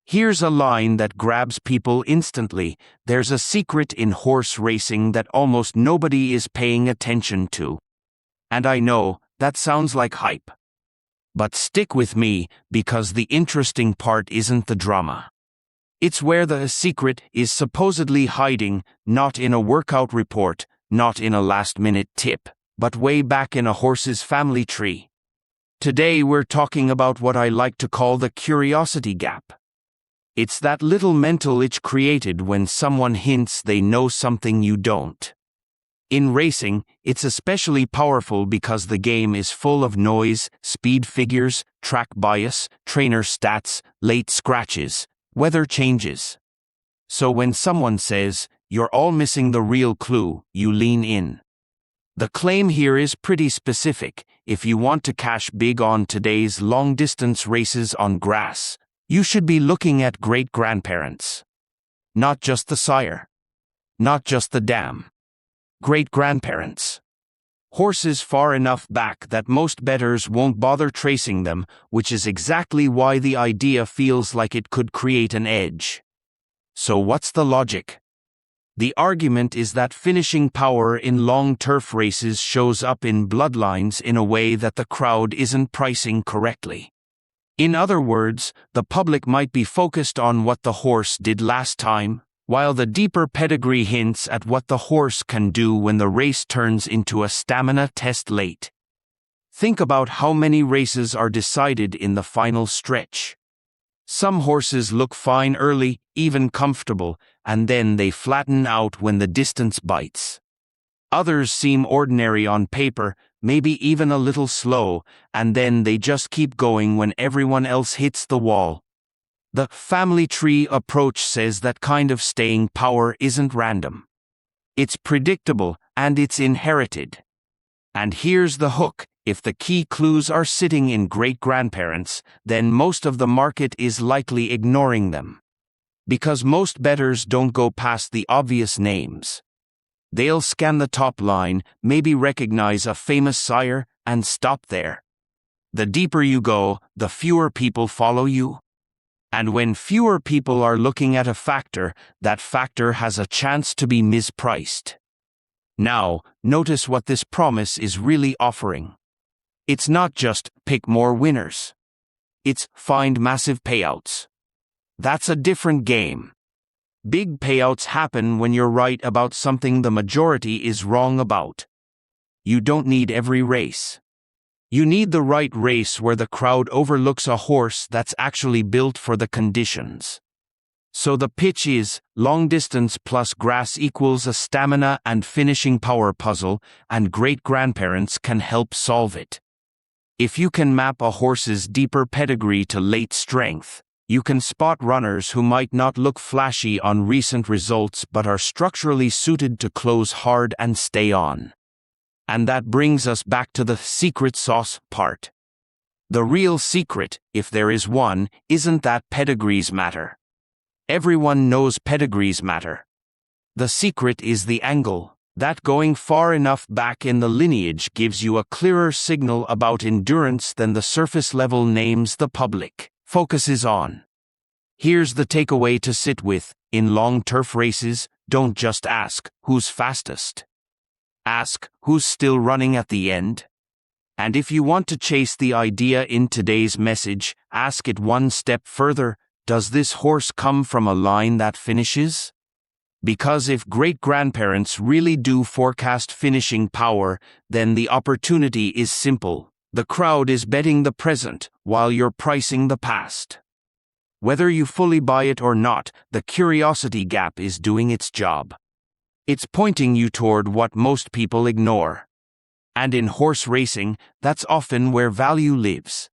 Here's a line that grabs people instantly. There's a secret in horse racing that almost nobody is paying attention to. And I know, that sounds like hype. But stick with me, because the interesting part isn't the drama. It's where the secret is supposedly hiding, not in a workout report, not in a last-minute tip, but way back in a horse's family tree. Today we're talking about what I like to call the curiosity gap. It's that little mental itch created when someone hints they know something you don't. In racing, it's especially powerful because the game is full of noise, speed figures, track bias, trainer stats, late scratches, weather changes. So when someone says, "You're all missing the real clue," you lean in. The claim here is pretty specific. If you want to cash big on today's long-distance races on grass, you should be looking at great-grandparents. Not just the sire. Not just the dam. Great-grandparents. Horses far enough back that most bettors won't bother tracing them, which is exactly why the idea feels like it could create an edge. So what's the logic? The argument is that finishing power in long turf races shows up in bloodlines in a way that the crowd isn't pricing correctly. In other words, the public might be focused on what the horse did last time, while the deeper pedigree hints at what the horse can do when the race turns into a stamina test late. Think about how many races are decided in the final stretch. Some horses look fine early, even comfortable, and then they flatten out when the distance bites. Others seem ordinary on paper, maybe even a little slow, and then they just keep going when everyone else hits the wall. The family tree approach says that kind of staying power isn't random. It's predictable, and it's inherited. And here's the hook: if the key clues are sitting in great-grandparents, then most of the market is likely ignoring them. Because most bettors don't go past the obvious names. They'll scan the top line, maybe recognize a famous sire, and stop there. The deeper you go, the fewer people follow you. And when fewer people are looking at a factor, that factor has a chance to be mispriced. Now, notice what this promise is really offering. It's not just pick more winners. It's find massive payouts. That's a different game. Big payouts happen when you're right about something the majority is wrong about. You don't need every race. You need the right race where the crowd overlooks a horse that's actually built for the conditions. So the pitch is, long distance plus grass equals a stamina and finishing power puzzle, and great-grandparents can help solve it. If you can map a horse's deeper pedigree to late strength, you can spot runners who might not look flashy on recent results but are structurally suited to close hard and stay on. And that brings us back to the secret sauce part. The real secret, if there is one, isn't that pedigrees matter. Everyone knows pedigrees matter. The secret is the angle, that going far enough back in the lineage gives you a clearer signal about endurance than the surface-level names the public focuses on. Here's the takeaway to sit with: in long turf races, don't just ask, who's fastest? Ask, who's still running at the end? And if you want to chase the idea in today's message, ask it one step further: does this horse come from a line that finishes? Because if great-grandparents really do forecast finishing power, then the opportunity is simple. The crowd is betting the present, while you're pricing the past. Whether you fully buy it or not, the curiosity gap is doing its job. It's pointing you toward what most people ignore. And in horse racing, that's often where value lives.